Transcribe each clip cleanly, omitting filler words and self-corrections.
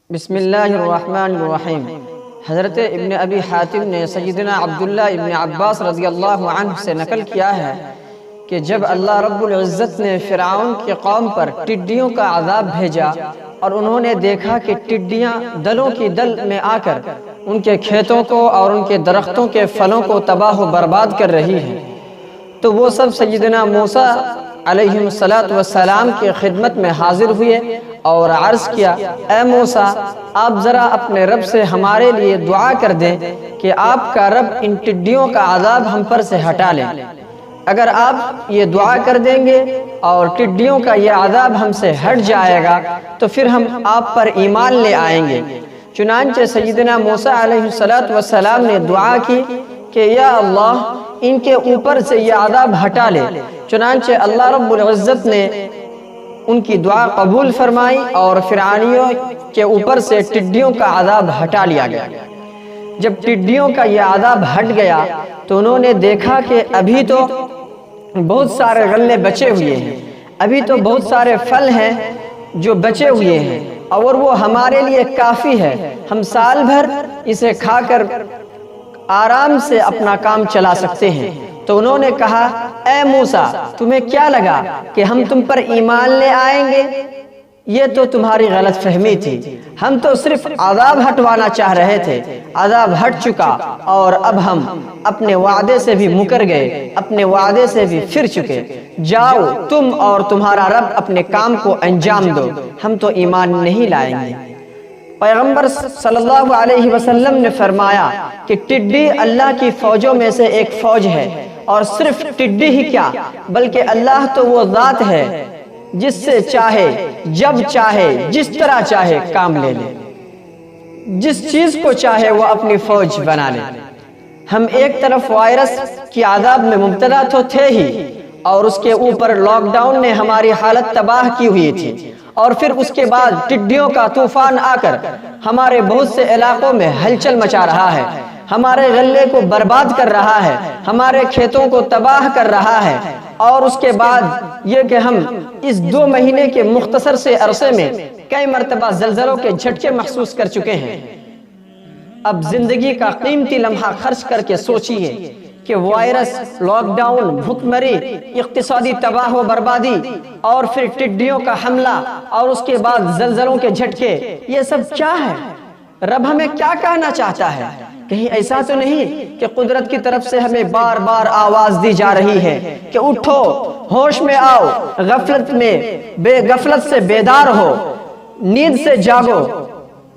بسم اللہ الرحمن الرحیم۔ حضرت ابن ابی حاتم نے سیدنا عبداللہ ابن عباس رضی اللہ عنہ سے نقل کیا ہے کہ جب اللہ رب العزت نے فرعون کی قوم پر ٹڈیوں کا عذاب بھیجا اور انہوں نے دیکھا کہ ٹڈیاں دلوں کی دل میں آ کر ان کے کھیتوں کو اور ان کے درختوں کے پھلوں کو تباہ و برباد کر رہی ہیں، تو وہ سب سیدنا موسیٰ علیہ السلام کی خدمت میں حاضر ہوئے اور عرض کیا، اے موسیٰ، آپ ذرا اپنے رب سے ہمارے لیے دعا کر دیں کہ آپ کا رب ان ٹڈیوں کا عذاب ہم پر سے ہٹا لیں۔ اگر آپ یہ دعا کر دیں گے اور ٹڈیوں کا یہ عذاب ہم سے ہٹ جائے گا تو پھر ہم آپ پر ایمان لے آئیں گے۔ چنانچہ سیدنا موسیٰ علیہ السلام نے دعا کی کہ یا اللہ، ان کے اوپر سے یہ عذاب ہٹا لے۔ چنانچہ اللہ رب العزت نے ان کی دعا قبول فرمائی اور فرعونیوں کے اوپر سے ٹڈیوں کا عذاب ہٹا لیا گیا۔ جب ٹڈیوں کا یہ عذاب ہٹ گیا تو انہوں نے دیکھا کہ ابھی تو بہت سارے غلے بچے ہوئے ہیں، ابھی تو بہت سارے پھل ہیں جو بچے ہوئے ہیں اور وہ ہمارے لیے کافی ہے، ہم سال بھر اسے کھا کر آرام سے اپنا کام چلا سکتے ہیں۔ تو انہوں نے کہا، اے موسیٰ، تمہیں کیا لگا کہ ہم تم پر ایمان لے آئیں گے؟ یہ تو تمہاری غلط فہمی تھی، ہم تو صرف عذاب ہٹوانا چاہ رہے تھے۔ عذاب ہٹ چکا اور اب ہم اپنے وعدے سے بھی مکر گئے، اپنے وعدے سے بھی پھر چکے۔ جاؤ تم اور تمہارا رب اپنے کام کو انجام دو، ہم تو ایمان نہیں لائیں گے۔ پیغمبر صلی اللہ علیہ وسلم نے فرمایا کہ ٹڈی اللہ کی فوجوں میں سے ایک فوج ہے، اور صرف ٹڈی ہی کیا بلکہ اللہ تو وہ ذات ہے جس سے چاہے، جب چاہے، جس طرح چاہے کام لے لے، جس چیز کو چاہے وہ اپنی فوج بنا لے۔ ہم ایک طرف وائرس کی عذاب میں مبتلا تو تھے ہی، اور اس کے اوپر لاک ڈاؤن نے ہماری حالت تباہ کی ہوئی تھی، اور پھر اس کے بعد ٹڈیوں کا طوفان آ کر ہمارے بہت سے علاقوں میں ہلچل مچا رہا ہے، ہمارے غلے کو برباد کر رہا ہے، ہمارے کھیتوں کو تباہ کر رہا ہے، اور اس کے بعد یہ کہ ہم اس 2 مہینے کے مختصر سے عرصے میں کئی مرتبہ زلزلوں کے جھٹکے محسوس کر چکے ہیں۔ اب زندگی کا قیمتی لمحہ خرچ کر کے سوچئے کہ وائرس، لاک ڈاؤن، بھوک مری، اقتصادی تباہ و بربادی، اور پھر ٹڈیوں کا حملہ، اور اس کے بعد زلزلوں کے جھٹکے، یہ سب کیا ہے؟ رب ہمیں کیا کہنا چاہتا ہے؟ کہیں ایسا تو نہیں کہ قدرت کی طرف سے ہمیں بار بار آواز دی جا رہی ہے کہ اٹھو، ہوش میں آؤ، غفلت سے بیدار ہو، نیند سے جاگو،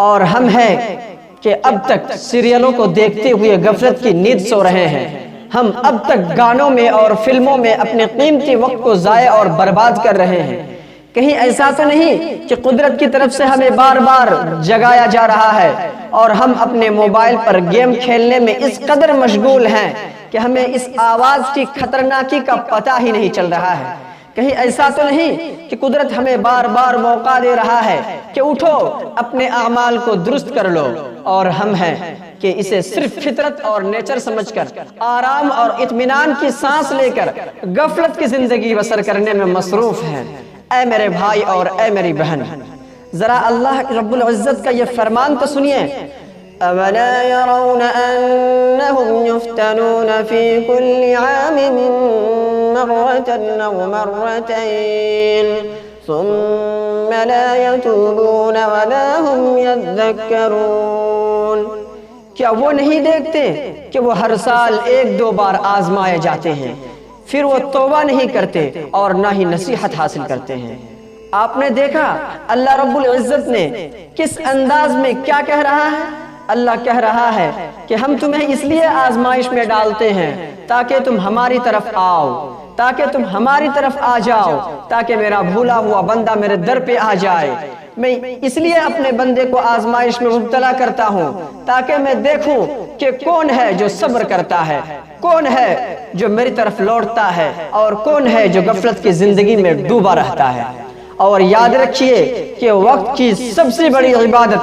اور ہم ہیں کہ اب تک سیریلوں کو دیکھتے ہوئے غفلت کی نیند سو رہے ہیں، ہم اب تک گانوں میں اور فلموں میں اپنے قیمتی وقت کو ضائع اور برباد کر رہے ہیں۔ کہیں ایسا تو نہیں کہ قدرت کی طرف سے ہمیں بار بار جگایا جا رہا ہے اور ہم اپنے موبائل پر گیم کھیلنے میں اس قدر مشغول ہیں کہ ہمیں اس آواز کی خطرناکی کا پتہ ہی نہیں چل رہا ہے۔ کہیں ایسا تو نہیں کہ قدرت ہمیں بار بار موقع دے رہا ہے کہ اٹھو، اپنے اعمال کو درست کر لو، اور ہم ہیں کہ اسے صرف فطرت اور نیچر سمجھ کر آرام اور اطمینان کی سانس لے کر غفلت کی زندگی بسر کرنے میں مصروف ہیں۔ اے میرے بھائی اور اے میری بہن، ذرا اللہ رب العزت کا یہ فرمان تو سنیے، أَوَلَا يَرَوْنَ أَنَّهُمْ يُفْتَنُونَ فِي كُلِّ عَامٍ مَرَّةً أَوْ مَرَّتَيْنِ ثُمَّ لَا يَتُوبُونَ وَلَا هُمْ يَذَّكَّرُونَ۔ کیا وہ نہیں دیکھتے کہ وہ ہر سال 1-2 بار آزمائے جاتے ہیں، پھر وہ توبہ نہیں کرتے اور نہ ہی نصیحت حاصل کرتے ہیں؟ آپ نے دیکھا اللہ رب العزت نے کس انداز میں کیا کہہ رہا ہے؟ اللہ کہہ رہا ہے کہ ہم تمہیں اس لیے آزمائش میں ڈالتے ہیں تاکہ تم ہماری طرف آؤ، تاکہ تم ہماری طرف آ جاؤ، تاکہ میرا بھولا ہوا بندہ میرے در پہ آ جائے۔ میں اس لیے اپنے بندے کو آزمائش میں مبتلا کرتا ہوں تاکہ میں دیکھوں کہ کون ہے جو صبر کرتا ہے، کون ہے جو میری طرف لوٹتا ہے، اور کون ہے جو غفلت کی زندگی میں ڈوبا رہتا ہے۔ اور یاد رکھیے کہ وقت کی سب سے بڑی عبادت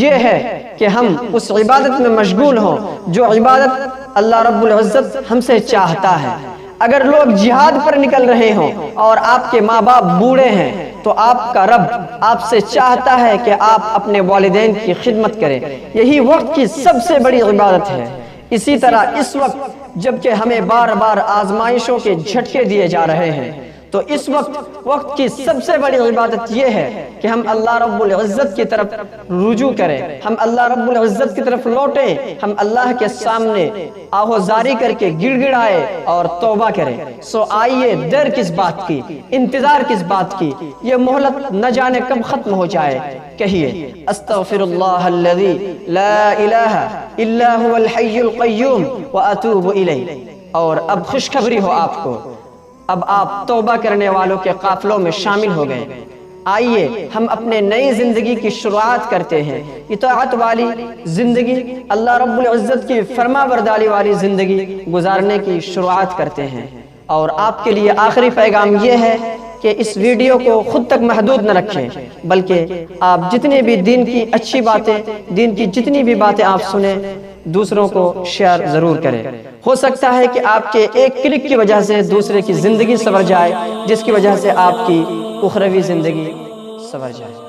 یہ ہے کہ ہم اس عبادت میں مشغول ہوں جو عبادت اللہ رب العزت ہم سے چاہتا ہے۔ اگر لوگ جہاد پر نکل رہے ہوں اور آپ کے ماں باپ بوڑھے ہیں تو آپ کا رب آپ سے چاہتا ہے کہ آپ اپنے والدین کی خدمت کریں۔ یہی وقت کی سب سے بڑی عبادت ہے۔ اسی طرح اس وقت جبکہ ہمیں بار بار آزمائشوں کے جھٹکے دیے جا رہے ہیں، تو اس وقت کی سب سے بڑی عبادت یہ ہے کہ ہم اللہ رب العزت کی طرف رجوع کریں، ہم اللہ رب العزت کی طرف لوٹیں، ہم اللہ کے سامنے آہوزاری کر کے گڑ گڑائے اور توبہ کریں۔ سو آئیے، دیر کس بات کی، انتظار کس بات کی، یہ مہلت نہ جانے کب ختم ہو جائے۔ کہیے استغفر اللہ الذی لا الہ الا هو الحی القیوم واتوب الیہ۔ اور اب خوشخبری ہو آپ کو، اب آپ توبہ کرنے والوں کے قافلوں میں شامل ہو گئے۔ آئیے ہم اپنے نئی زندگی کی شروعات کرتے ہیں، اطاعت والی زندگی، اللہ رب العزت کی فرما برداری والی زندگی گزارنے کی شروعات کرتے ہیں۔ اور آپ کے لیے آخری پیغام یہ ہے کہ اس ویڈیو کو خود تک محدود نہ رکھیں، بلکہ آپ جتنے بھی دین کی اچھی باتیں، دین کی جتنی بھی باتیں آپ سنیں، دوسروں کو شیئر ضرور کریں۔ ہو سکتا ہے کہ آپ کے ایک کلک کی وجہ سے دوسرے کی زندگی سنور جائے، جس کی وجہ سے آپ کی اخروی زندگی سنور جائے۔